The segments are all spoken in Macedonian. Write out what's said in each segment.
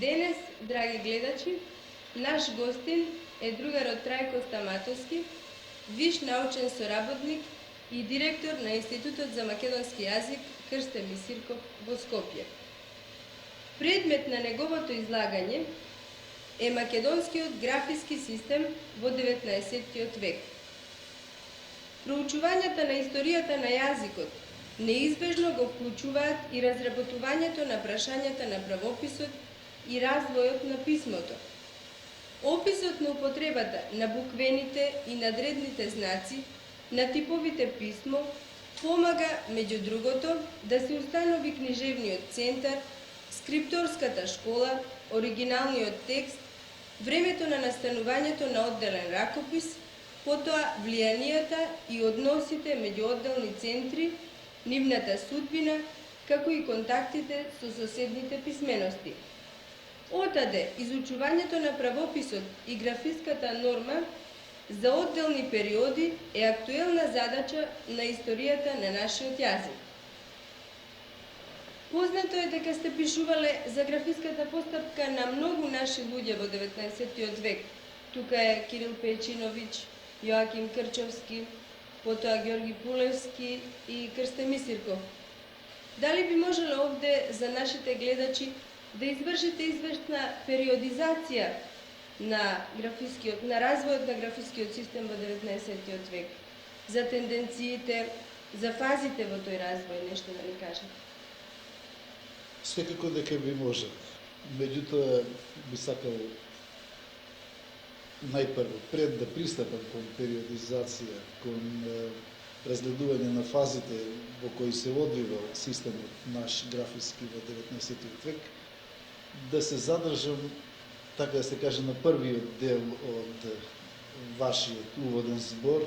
Денес, драги гледачи, наш гостин е другарот Трајко Стаматовски, виш научен соработник и директор на Институтот за македонски јазик Крсте Мисирков во Скопје. Предмет на неговото излагање е македонскиот графиски систем во 19. век. Проучувањата на историјата на јазикот неизбежно го вклучуваат и разработувањето на прашањата на правописот и развојот на писмото. Описот на употребата на буквените и надредните знаци на типовите писмо помага, меѓу другото, да се установи книжевниот центар, скрипторската школа, оригиналниот текст, времето на настанувањето на одделен ракопис, потоа влијанијата и односите меѓу одделни центри, нивната судбина, како и контактите со соседните писмености. Отаде, изучувањето на правописот и графиската норма за одделни периоди е актуелна задача на историјата на нашиот јазик. Познато е дека сте пишувале за графиската постапка на многу наши луѓе во 19. век. Тука е Кирил Пејчиновиќ, Јоаким Крчовски, потоа Ѓорги Пулевски и Крсте Мисирков. Дали би можеле овде за нашите гледачи да извршите известна периодизација на развојот на графискиот систем во 19. век, за тенденциите, за фазите во тој развој, нешто да ни кажете? Секако дека би можел. Меѓутоа, би сакал најпрво, пред да пристапам кон периодизација, кон разгледување на фазите во кои се одвивал системот наш графиски во 19. век, да се задржам, така да се каже, на првиот дел од вашиот уводен збор,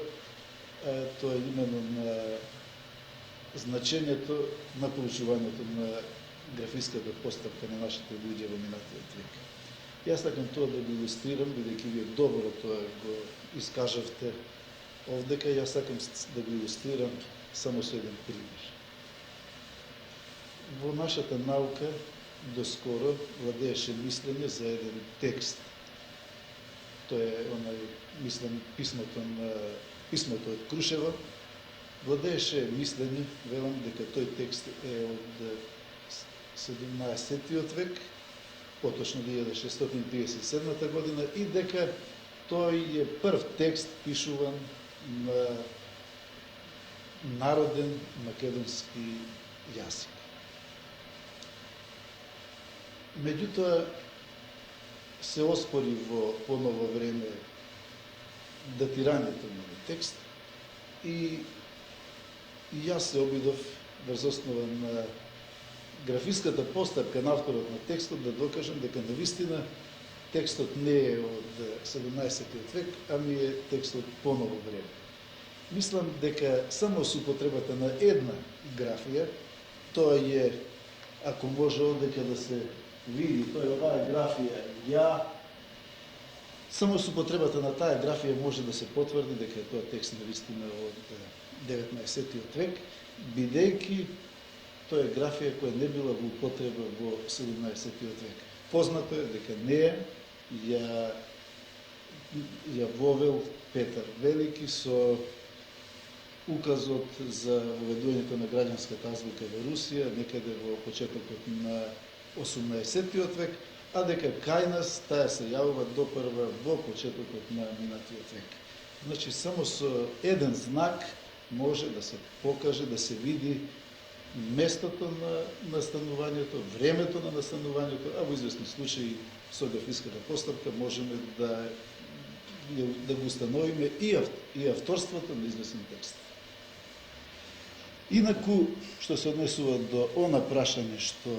тоа е именно на значењето на проучувањето на графиската постапка на нашите луѓе во минатиот век. Јас сакам тоа да го илустрирам, бидејќи вие добро тоа го искажавте овдека, јас сакам да го илустрирам само со еден пример. Во нашата наука доскоро владееше мислење за еден текст. Тоа е онај, мислам, писмото од Крушева. Владееше мислење, велам, дека тој текст е од 17. век, поточно 1637 година, и дека тој е прв текст пишуван на народен македонски јазик. Меѓутоа, се оспори во поново време датирањето на текст и јас се обидов врз основа на графиската постапка на авторот на текстот да докажам дека навистина текстот не е од 17. век, ами е текст од поново време. Мислам дека само со употребата на една графија, тоа е, ако може одека да се види, тоа е оваа графија ја, само со употребата на таа графија може да се потврди дека тоа текст навистина од 19. век, бидејќи тоа е графија која не била во употреба во 17. век. Познато е дека неја ја вовел Петар Велики со указот за воведувањето на граѓанската азбука во Русија, некаде во почетокот на 18. век, а дека кај нас таа се јавува допрва во почетокот на минатиот век. Значи, само со еден знак може да се покаже, да се види местото на настанувањето, времето на настанувањето, а во известни случаи со графиската постапка можеме да го установиме и авторството на известен текст. Инаку, што се однесува до она прашање што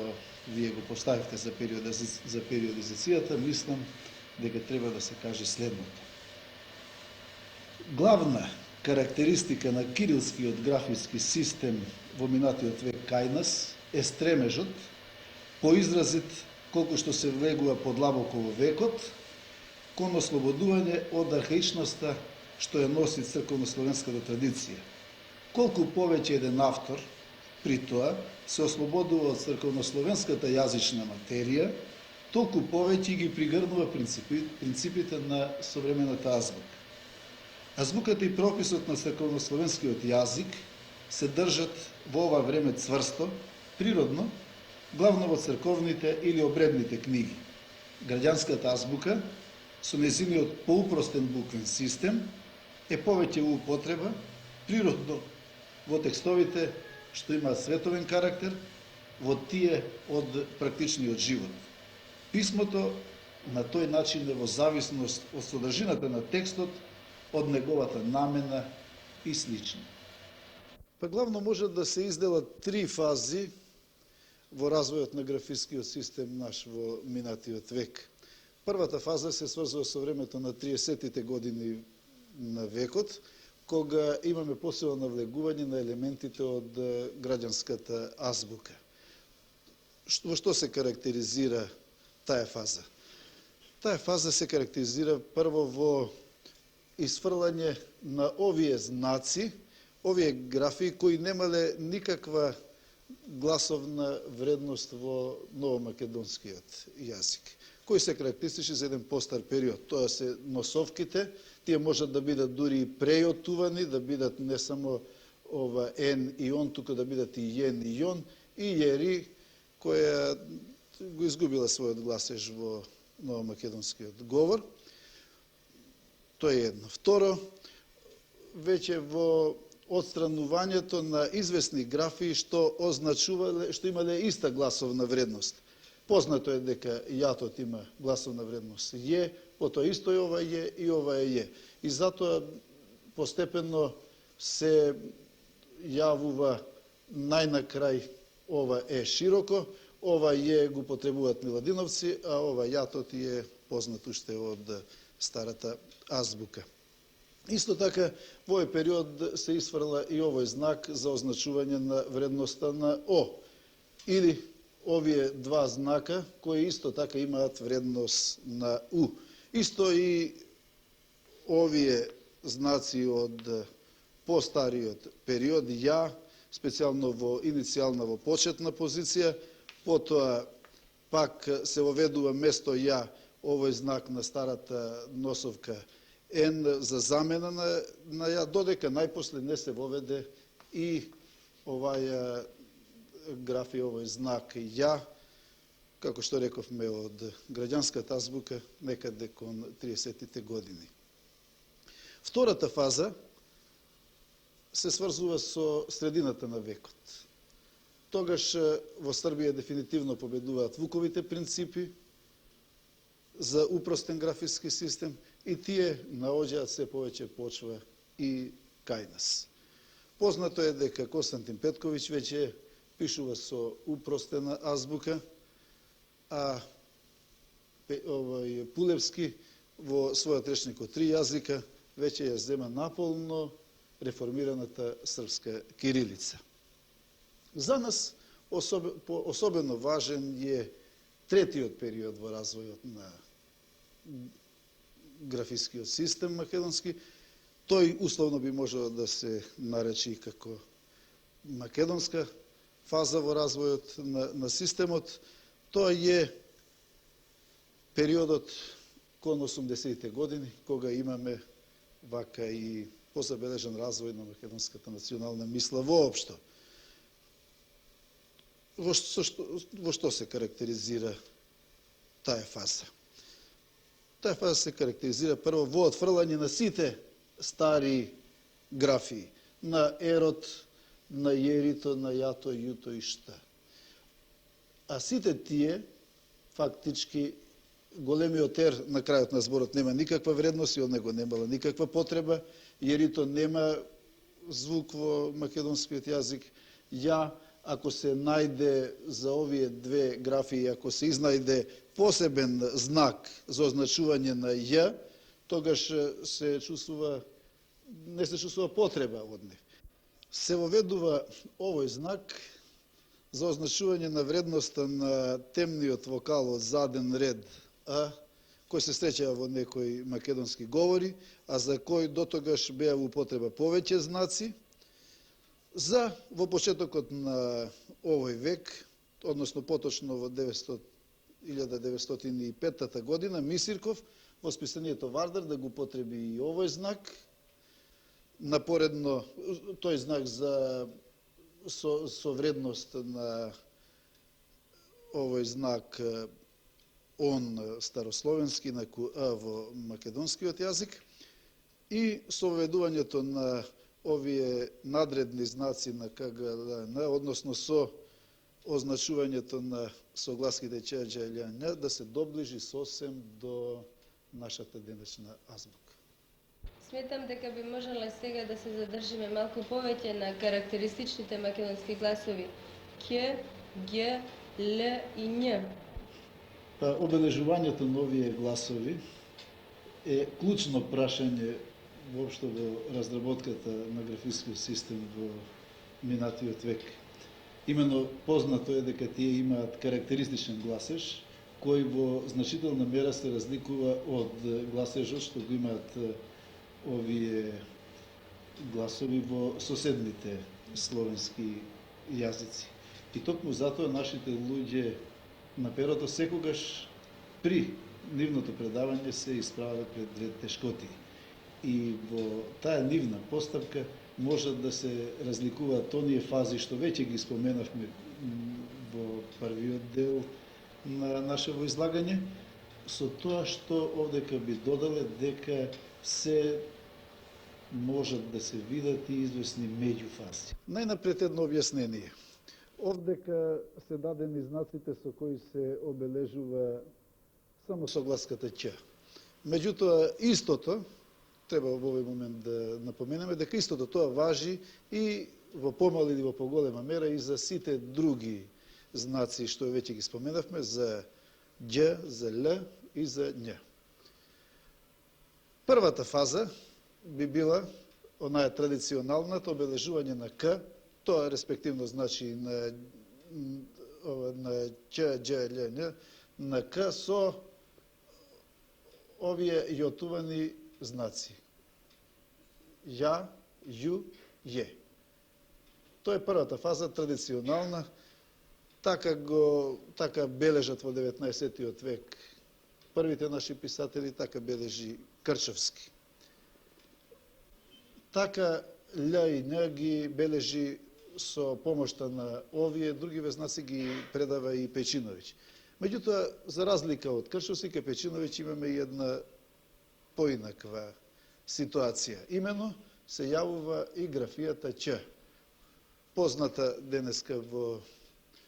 вие го поставивте за периодизацијата, мислам дека треба да се каже следното. Главна карактеристика на кирилскиот графиски систем во минатиот век кај нас е стремежот, поизразит колку што се влегува подлабоко во векот, кон ослободување од архаичноста што ја носи црковнословенската традиција. Колку повеќе еден автор, при тоа, се ослободува од црковнословенската јазична материја, толку повеќе ги пригрнува принципите на современата азбука. Азбуката и прописот на црковнословенскиот јазик се држат во ова време цврсто, природно, главно во црковните или обредните книги. Граѓанската азбука, со нејзиниот поупростен буквен систем, е повеќе во употреба, природно во текстовите што имаат световен карактер, во тие од практичниот живот. Писмото на тој начин е во зависност од содржината на текстот, од неговата намена и слично. Па главно може да се изделат три фази во развојот на графискиот систем наш во минатиот век. Првата фаза се сврзува со времето на 30-тите години на векот, кога имаме посилно навлегување на елементите од граѓанската азбука. Во што се карактеризира таа фаза? Таа фаза се карактеризира прво во изфрлање на овие знаци, овие графии кои немале никаква гласовна вредност во новомакедонскиот јазик, кои се карактеристични за еден постар период. Тоа се носовките, тие можат да бидат дури и прејотувани, да бидат не само ен и он, туку да бидат и јен и јон, и јери, која го изгубила својот гласеж во новомакедонскиот говор. Тоа е едно. Второ, веќе во отстранувањето на известни графии што означувале, што имале иста гласовна вредност. Познато е дека јатот има гласовна вредност Ј, потоа исто е ова Ј и ова е Ј. И затоа постепено се јавува најнакрај ова е широко, ова Ј го потребуваат миладиновци, а ова јатот е познат уште од старата азбука. Исто така, во овој период се изфрла и овој знак за означување на вредноста на О, или овие два знака кои исто така имаат вредност на У. Исто и овие знаци од постариот период, ја, специјално во иницијална, во почетна позиција, потоа пак се воведува место ја овој знак на старата носовка Н за замена на ја, додека најпосле не се воведе и овај графија, овој знак ја, како што рековме, од граѓанската азбука некаде кон 30-тите години. Втората фаза се сврзува со средината на векот. Тогаш во Србија дефинитивно победуваат Вуковите принципи за упростен графиски систем и тие наоѓаат се повеќе почва и кај нас. Познато е дека Константин Петковиќ веќе пишува со упростена азбука, а Пулевски во својот речник од три јазика веќе ја зема наполно реформираната српска кирилица. За нас особено важен е третиот период во развојот на графискиот систем македонски. Тој условно би можел да се наречи како македонска фаза во развојот на системот. Тоа е периодот кон 80-тите години, кога имаме вака и позабележен развој на македонската национална мисла воопшто. Во што се карактеризира таа фаза. Таа фаза се карактеризира прво во отфрлање на сите стари графии, на Ерот, на Јерито, на Јато, Јуто и Шта. А сите тие, фактички, големиот Ер на крајот на зборот нема никаква вредност и од него немала никаква потреба. Јерито нема звук во македонскиот јазик. Ја, ако се најде за овие две графии, ако се изнајде посебен знак за означување на Ја, тогаш не се чувствува потреба од нив. Се воведува овој знак за означување на вредноста на темниот вокал од заден ред А, кој се среќава во некои македонски говори, а за кој дотогаш беа во употреба повеќе знаци. Во почетокот на овој век, односно поточно во 1905 година, Мисирков во списанието Вардар да го употреби и овој знак, напоредно тој знак со вредност на овој знак он старословенски на А во македонскиот јазик и со введувањето на овие надредни знаци на КГЛН, односно со означувањето на согласките Ч, Дж, Л, Н, да се доближи сосем до нашата денешна азбука. Сметам дека би можеле сега да се задржиме малку повеќе на карактеристичните македонски гласови Қ, Г, Л и Њ. Обележувањето на овие гласови е клучно прашање воопшто во разработката на графискиот систем во минатиот век. Имено познато е дека тие имаат карактеристичен гласеж, кој во значителна мера се разликува од гласежот што го имаат овие гласови во соседните словенски јазици. И токму затоа нашите луѓе на перото секогаш при нивното предавање се исправат пред две тешкоти. И во таа нивна поставка можат да се разликуваат оние фази што веќе ги споменавме во првиот дел на нашето излагање, со тоа што овдека би додале дека се можат да се видат и известни меѓуфази. Најнапред едно објаснение. Овдека се дадени знаците со кои се обележува само согласката Ќ. Меѓутоа, истото, треба во овој момент да напоменеме, дека истото тоа важи и во помала или во поголема мера и за сите други знаци што веќе ги споменавме, за Ѓ, за Л и за Њ. Првата фаза би била онаја традиционалната обележување на К, тоа респективно значи на Ќ, Дж, Л, Н, на К со овие јотувани знаци. Ја, Ју, Је. Тоа е првата фаза, традиционална. Така бележат во 19. век првите наши писатели, така бележи Крчовски. Така Л и Н ги бележи со помошта на овие други знаци ги предава и Печиновиќ. Меѓутоа, за разлика од Крчовски, кај Печиновиќ имаме и една поинаква ситуација. Имено се јавува и графијата Ќ, позната денеска во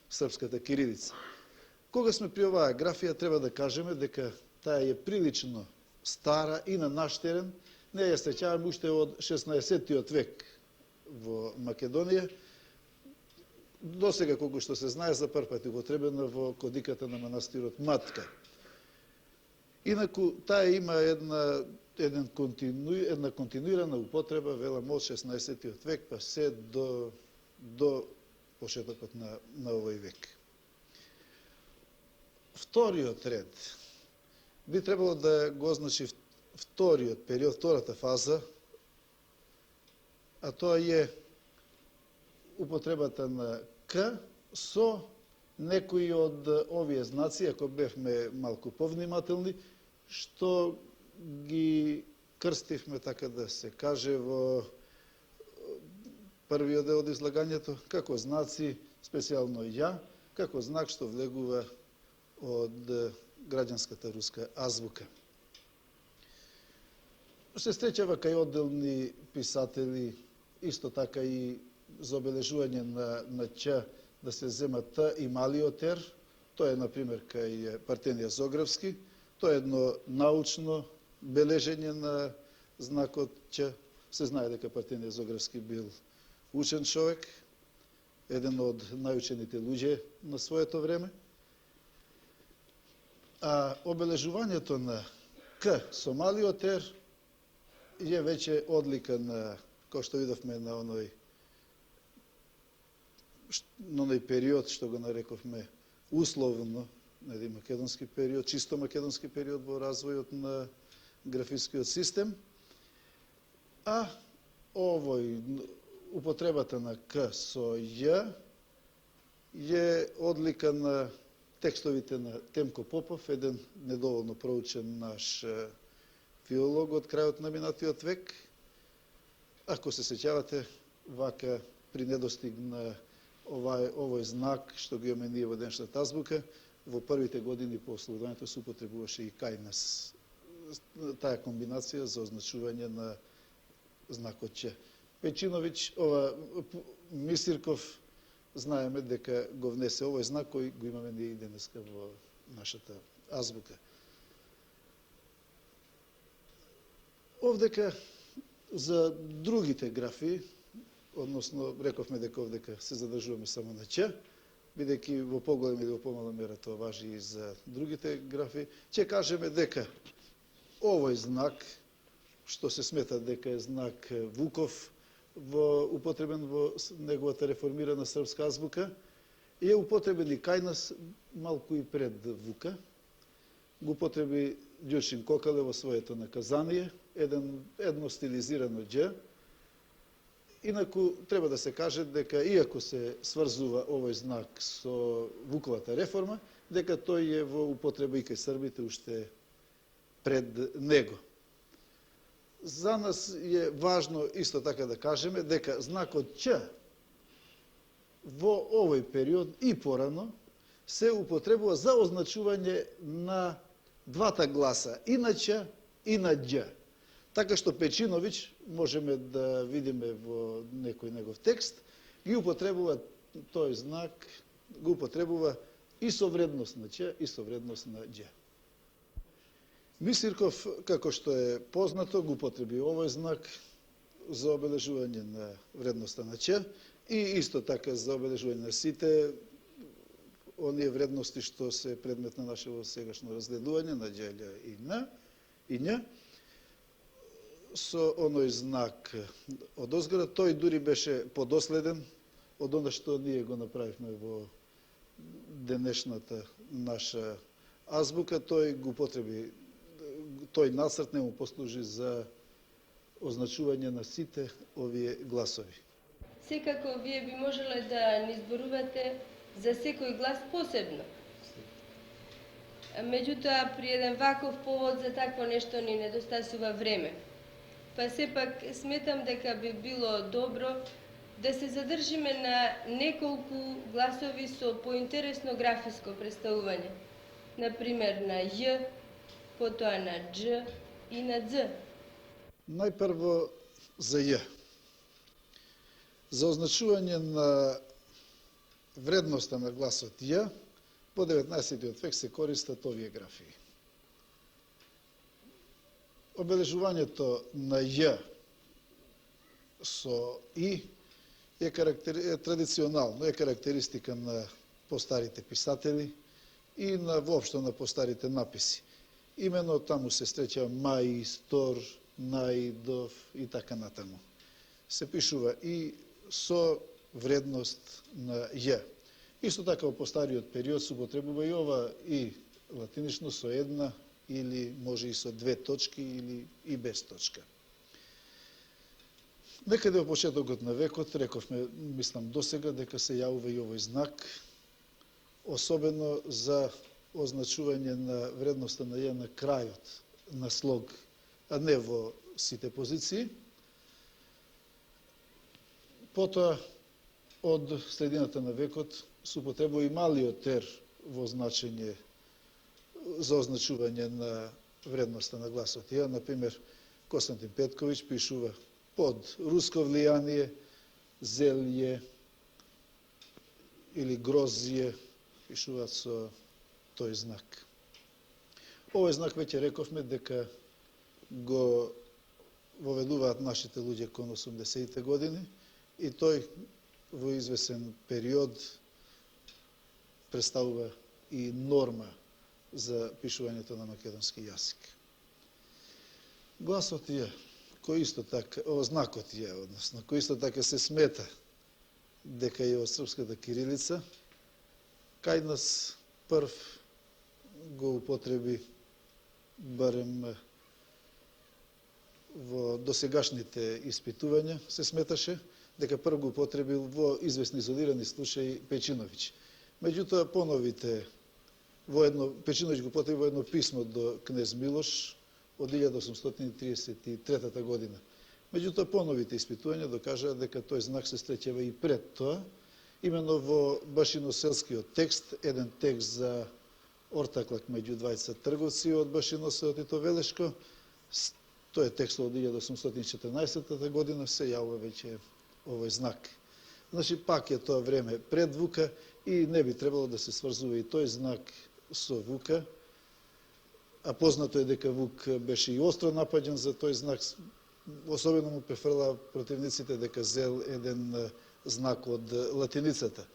српската кирилица. Кога сме при оваа графија, треба да кажеме дека таа е прилично стара и на наш терен. Не ја среќаваме уште од 16. век во Македонија. До сега, колку што се знае, за прв пат употребена во кодиката на манастирот Матка. Инаку, таа има една континуирана употреба, велам, од 16. век, па се до почетокот на овој век. Вториот ред би требало да го означи вториот период, втората фаза, а тоа е употребата на К со некои од овие знаци, ако бевме малку повнимателни, што ги крстивме, така да се каже, во првиот дел од излагањето, како знаци, специјално Ја, како знак што влегува од граѓанската руска азбука. Се среќава кај одделни писатели, исто така и за обележување на Ч да се зема Т и малиот Р. Тоа е, например, кај Партенија Зогревски. Тоа е едно научно бележење на знакот Ч. Се знае дека Партенија Зогревски бил учен човек, еден од најучените луѓе на своето време. А обележувањето на К со малиот Р е веќе одлика на, кој што видовме на оној период што го нарековме условно, македонски период, чисто македонски период во развојот на графискиот систем, а овој употребата на К со Ј е одлика на текстовите на Темко Попов, еден недоволно проучен наш филолог од крајот на минатиот век. Ако се сеќавате, вака при недостиг на овој знак што го имаме ние во денешната азбука, во првите години по ослободувањето се употребуваше и кај нас таа комбинација за означување на знакот Ч. Печиновиќ, Мисирков, знаеме дека го внесе овој знак кој го имаме ние и денеска во нашата азбука. Овдека за другите графи, односно рековме дека овдека се задржуваме само на Ч, бидејќи во поголема или во помала мера тоа важи и за другите графи, ќе кажеме дека овој знак, што се смета дека е знак Вуков, употребен во неговата реформирана српска азбука, е употребен и кај нас малку и пред Вука. Го употреби Ѓурчин Кокале во своето наказание, едно стилизирано Дж. Инаку, треба да се каже дека, иако се сврзува овој знак со Вуковата реформа, дека тој е во употреба и кај србите уште пред него. За нас е важно исто така да кажеме дека знакот Ч во овој период и порано се употребува за означување на двата гласа, и на Ч и на Дж. Така што Печиновиќ, можеме да видиме во некој негов текст, ги употребува тој знак, го употребува и со вредност на Ч и со вредност на Дж. Мисирков, како што е познато, го употреби овој знак за обележување на вредноста на Ч и исто така за обележување на сите оние вредности што се предмет на нашето сегашно разгледување на Дж и Н, со оној знак од озгора. Тој дури беше подоследен од она што ние го направивме во денешната наша азбука. Тој го употреби, тој нацрт не му послужи за означување на сите овие гласови. Секако вие би можеле да ни зборувате за секој глас посебно. Меѓутоа, при еден ваков повод за такво нешто ни недостасува време. Па сепак сметам дека би било добро да се задржиме на неколку гласови со поинтересно графиско представување. Например, на Ј, потоа на Дж и на Дз. Најпрво за Ј. За означување на вредноста на гласот Ј, по 19 век се користат овие графии. Обележувањето на Ј со И е традиционално, е карактеристика на постарите писатели и на воопшто на постарите написи. Имено таму се среќа мајстор, најдов и така натаму. Се пишува и со вредност на Ј. Исто така во постариот период се употребува и ова и латинично со една или може и со две точки или и без точка. Некаде во почетокот на векот, рековме, мислам досега, дека се јавува и овој знак, особено за означување на вредноста на Ј на крајот на слог, а не во сите позиции. Потоа, од средината на векот, се употребува и малиот Р во значење за означување на вредноста на гласот. Ја, например, Константин Петковиќ пишува под руско влијание, зелје или грозје, пишуваат со тој знак. Овој знак веќе рековме дека го воведуваат нашите луѓе кон 80-те години и тој во извесен период представува и норма за пишувањето на македонски јазик. Гласот Ј, кој исто така, знакот Ј, односно, кој исто така се смета дека е од српската кирилица, кај нас прв го употреби барем во досегашните испитувања се сметаше дека прв го употребил во известни изолирани случаи Печиновиќ. Меѓутоа, поновите Печиновиќ го употреби во едно писмо до кнез Милош од 1833 година. Меѓутоа, поновите испитувања докажаа дека тој знак се среќава и пред тоа, именно во Башиноселскиот текст, еден текст за ортаклак меѓу двајца трговци од Башиноселот и Велешко, тој е текст од 1814 година, се јавува веќе овој знак. Значи, пак е тоа време пред Вука и не би требало да се сврзува и тој знак со Вука, а познато е дека Вук беше и остро напаѓан за тој знак, особено му префрла противниците дека зел еден знак од латиницата.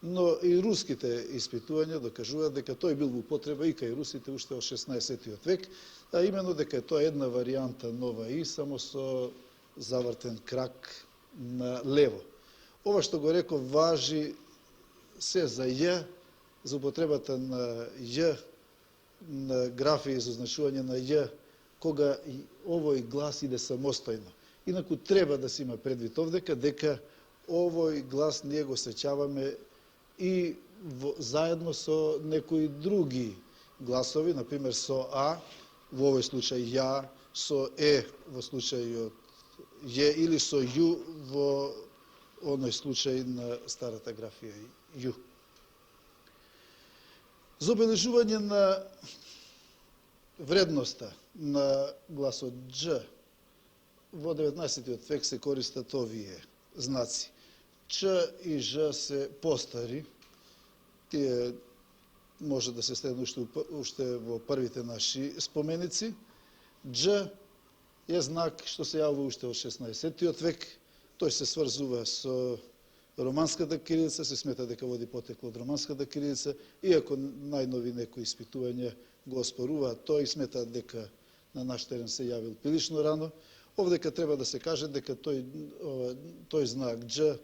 Но и руските испитувања докажуваат дека тој бил во употреба и кај русите уште од 16 век, а именно дека е тоа една варијанта нова и само со завртен крак на лево. Ова што го реков важи се за Ј, за употребата на Ј, на графија за означување на Ј, кога овој глас иде самостојно. Инаку треба да се има предвид овдека дека овој глас ние го среќаваме и заедно со некои други гласови, например со А, во овој случај Ја, со Е во случајот Ј или со Ју во оној случај на старата графија Ју. За обележување на вредноста на гласот Дж во 19 век се користат овие знаци. Ч и Ж се постари, тие може да се следно уште во првите наши споменици. Дж е знак што се јавува уште од 16 век, тој се сврзува со романската кирилица, се смета дека води потекло од романската кирилица, иако најнови некои испитувања го оспоруваат тој и сметаат дека на наш терен се јавил прилично рано. Овдека треба да се каже дека тој знак Дж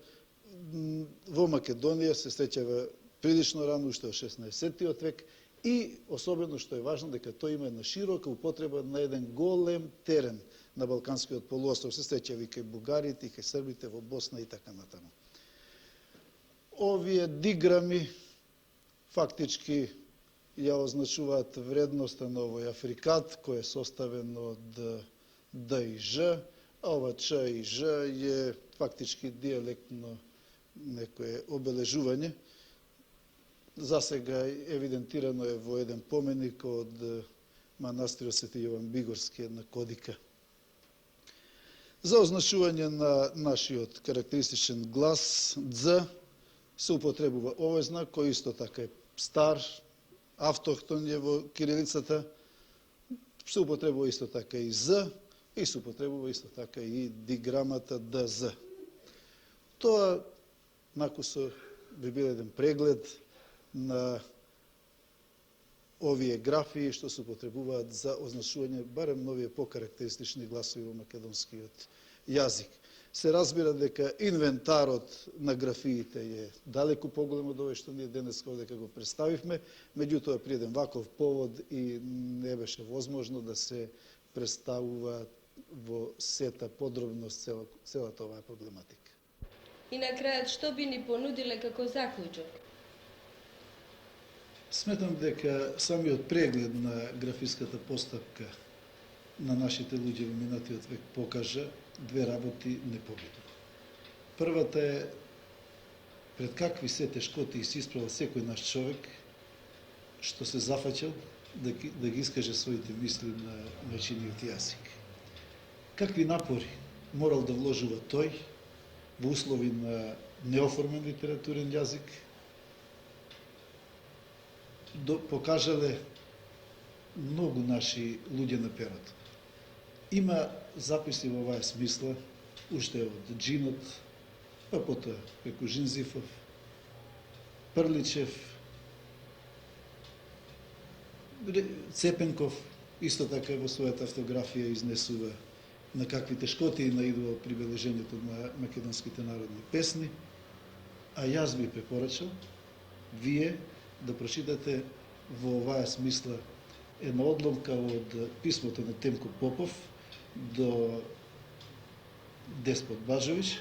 во Македонија се среќава прилично рано, уште од 16 век, и особено што е важно дека тој има една широка употреба на еден голем терен на Балканскиот полуостров, се среќава и кај бугарите, и кај србите во Босна и така натаму. Овие диграми фактички ја означуваат вредноста на овој африкат, кој е составен од Д и Ж, а ова Ч и Ж е фактички диалектно некое обележување. Засега евидентирано е во еден поменик од манастирот Свети Јован Бигорски, една кодика. За означување на нашиот карактеристичен глас Дз се употребува овој знак, кој исто така е стар, автохтон е во кирилицата, се употребува исто така и З, и се употребува исто така и диграмата ДЗ. Тоа накусо би бил еден преглед на овие графии што се употребуваат за означување барем новие покарактеристични гласови во македонскиот јазик. Се разбира дека инвентарот на графиите е далеку поголем од овој што ние денес дека го представивме, меѓутоа при еден ваков повод и не беше возможно да се представува во сета подробност целата оваа проблематика. И на крајот, што би ни понудиле како заклучок? Сметам дека самиот преглед на графиската постапка на нашите луѓе во минатиот век покажа две работи непобитно. Првата е пред какви се тешкоти се исправа секој наш човек што се зафаќал да ги искаже своите мисли на најчиниот јазик. Какви напори морал да вложува тој во услови на неоформен литературен јазик, покажале многу наши луѓе на перото. Има записи во оваа смисла, уште од Джинот, па потоа преку Жинзифов, Прличев, Цепенков, исто така во својата автографија изнесува на какви тешкоти наидува при бележењето на македонските народни песни, а јас би препорачал вие да прочитате во оваа смисла една одломка од писмото на Темко Попов до Деспот Бажович,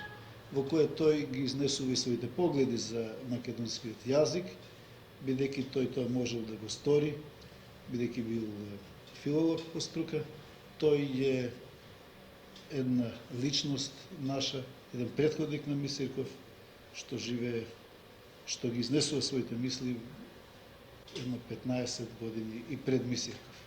во кое тој ги изнесува и своите погледи за македонскиот јазик, бидејќи тој тоа можел да го стори, бидејќи бил филолог по струка. Тој е една личност наша, еден претходник на Мисирков, што живее, што ги изнесува своите мисли едно 15 години и пред Мисирков.